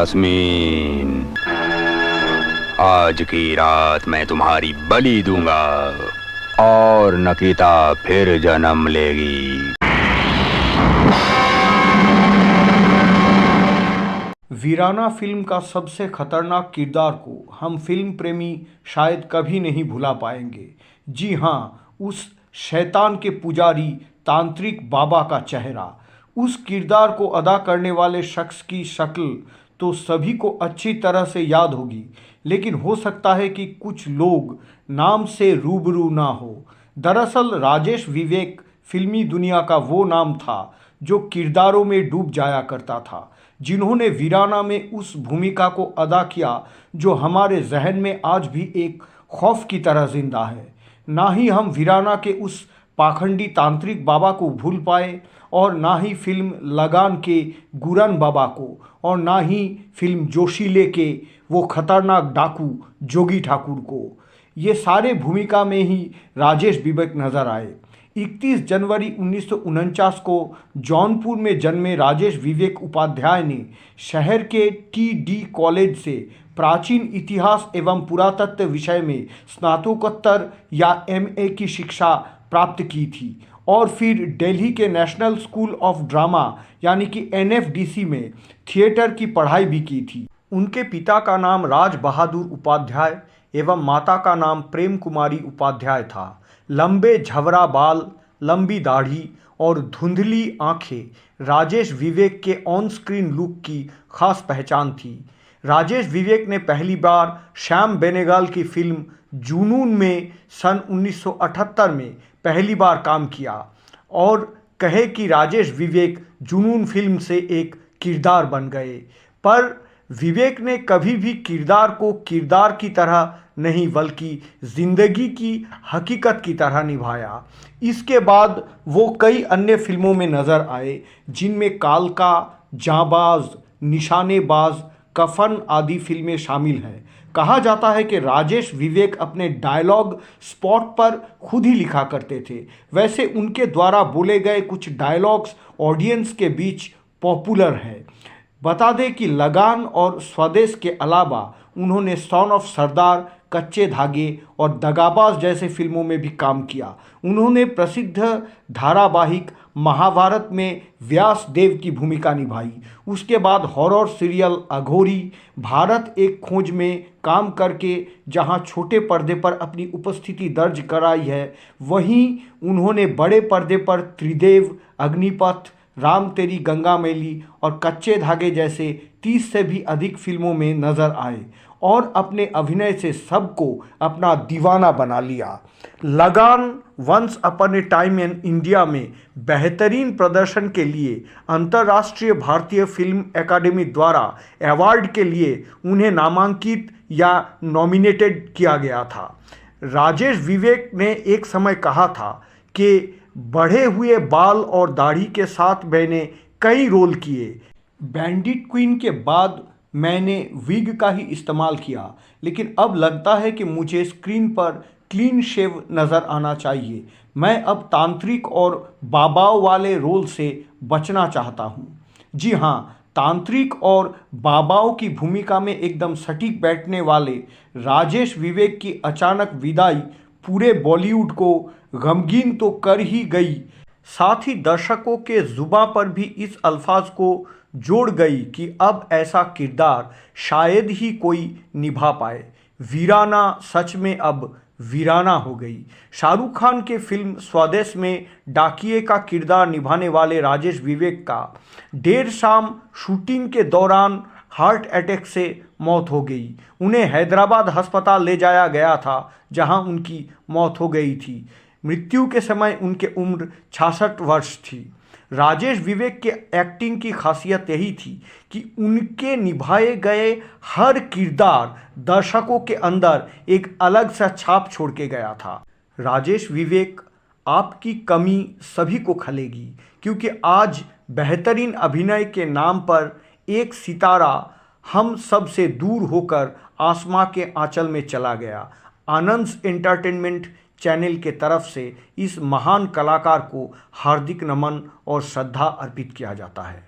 यास्मीन, आज की रात मैं तुम्हारी बलि दूंगा और नकिता फिर जन्म लेगी। वीराना फिल्म का सबसे खतरनाक किरदार को हम फिल्म प्रेमी शायद कभी नहीं भुला पाएंगे। जी हाँ, उस शैतान के पुजारी तांत्रिक बाबा का चेहरा। उस किरदार को अदा करने वाले शख्स की शक्ल तो सभी को अच्छी तरह से याद होगी, लेकिन हो सकता है कि कुछ लोग नाम से रूबरू ना हो। दरअसल राजेश विवेक फिल्मी दुनिया का वो नाम था जो किरदारों में डूब जाया करता था, जिन्होंने वीराना में उस भूमिका को अदा किया जो हमारे जहन में आज भी एक खौफ की तरह जिंदा है। ना ही हम वीराना के उस पाखंडी तांत्रिक बाबा को भूल पाए, और ना ही फिल्म लगान के गुरन बाबा को, और ना ही फिल्म जोशीले के वो खतरनाक डाकू जोगी ठाकुर को। ये सारे भूमिका में ही राजेश विवेक नजर आए। 31 जनवरी 1949 को जौनपुर में जन्मे राजेश विवेक उपाध्याय ने शहर के टी.डी. कॉलेज से प्राचीन इतिहास एवं पुरातत्व विषय में स्नातकोत्तर या एम.ए. की शिक्षा प्राप्त की थी, और फिर दिल्ली के नेशनल स्कूल ऑफ ड्रामा यानी कि NFDC में थिएटर की पढ़ाई भी की थी। उनके पिता का नाम राज बहादुर उपाध्याय एवं माता का नाम प्रेम कुमारी उपाध्याय था। लंबे झवरा बाल, लंबी दाढ़ी और धुंधली आंखें राजेश विवेक के ऑन स्क्रीन लुक की खास पहचान थी। राजेश विवेक ने पहली बार श्याम बेनेगल की फिल्म जुनून में सन 1978 में पहली बार काम किया, और कहे कि राजेश विवेक जुनून फिल्म से एक किरदार बन गए। पर विवेक ने कभी भी किरदार को किरदार की तरह नहीं बल्कि जिंदगी की हकीकत की तरह निभाया। इसके बाद वो कई अन्य फिल्मों में नजर आए, जिनमें कालका, जांबाज, निशानेबाज, कफन आदि फिल्में शामिल हैं। कहा जाता है कि राजेश विवेक अपने डायलॉग स्पॉट पर खुद ही लिखा करते थे। वैसे उनके द्वारा बोले गए कुछ डायलॉग्स ऑडियंस के बीच पॉपुलर हैं। बता दें कि लगान और स्वदेश के अलावा उन्होंने सन ऑफ सरदार, कच्चे धागे और दगाबाज जैसे फिल्मों में भी काम किया। उन्होंने प्रसिद्ध धारावाहिक महाभारत में व्यासदेव की भूमिका निभाई। उसके बाद हॉरर सीरियल अघोरी, भारत एक खोज में काम करके जहां छोटे पर्दे पर अपनी उपस्थिति दर्ज कराई है, वहीं उन्होंने बड़े पर्दे पर त्रिदेव, अग्निपथ, राम तेरी गंगा मैली और कच्चे धागे जैसे 30 से भी अधिक फिल्मों में नजर आए और अपने अभिनय से सबको अपना दीवाना बना लिया। Lagaan once upon a time in India में बेहतरीन प्रदर्शन के लिए अंतर्राष्ट्रीय भारतीय फिल्म एकेडमी द्वारा अवार्ड के लिए उन्हें नामांकित या नॉमिनेटेड किया गया था। राजेश विवेक ने एक समय कहा था कि बढ़े हुए बाल और दाढ़ी के साथ मैंने कई रोल किए। बैंडिट क्वीन के बाद मैंने विग का ही इस्तेमाल किया, लेकिन अब लगता है कि मुझे स्क्रीन पर क्लीन शेव नज़र आना चाहिए। मैं अब तांत्रिक और बाबाओं वाले रोल से बचना चाहता हूँ। जी हाँ, तांत्रिक और बाबाओं की भूमिका में एकदम सटीक बैठने वाले राजेश विवेक की अचानक विदाई पूरे बॉलीवुड को गमगीन तो कर ही गई, साथ ही दर्शकों के जुबां पर भी इस अल्फाज को जोड़ गई कि अब ऐसा किरदार शायद ही कोई निभा पाए। वीराना सच में अब वीराना हो गई। शाहरुख खान के फिल्म स्वदेश में डाकिये का किरदार निभाने वाले राजेश विवेक का देर शाम शूटिंग के दौरान हार्ट अटैक से मौत हो गई। उन्हें हैदराबाद अस्पताल ले जाया गया था, जहां उनकी मौत हो गई थी। मृत्यु के समय उनके उम्र 66 वर्ष थी। राजेश विवेक के एक्टिंग की खासियत यही थी कि उनके निभाए गए हर किरदार दर्शकों के अंदर एक अलग सा छाप छोड़ के गया था। राजेश विवेक, आपकी कमी सभी को खलेगी, क्योंकि आज बेहतरीन अभिनय के नाम पर एक सितारा हम सब से दूर होकर आसमां के आंचल में चला गया। आनंद एंटरटेनमेंट चैनल के तरफ से इस महान कलाकार को हार्दिक नमन और श्रद्धा अर्पित किया जाता है।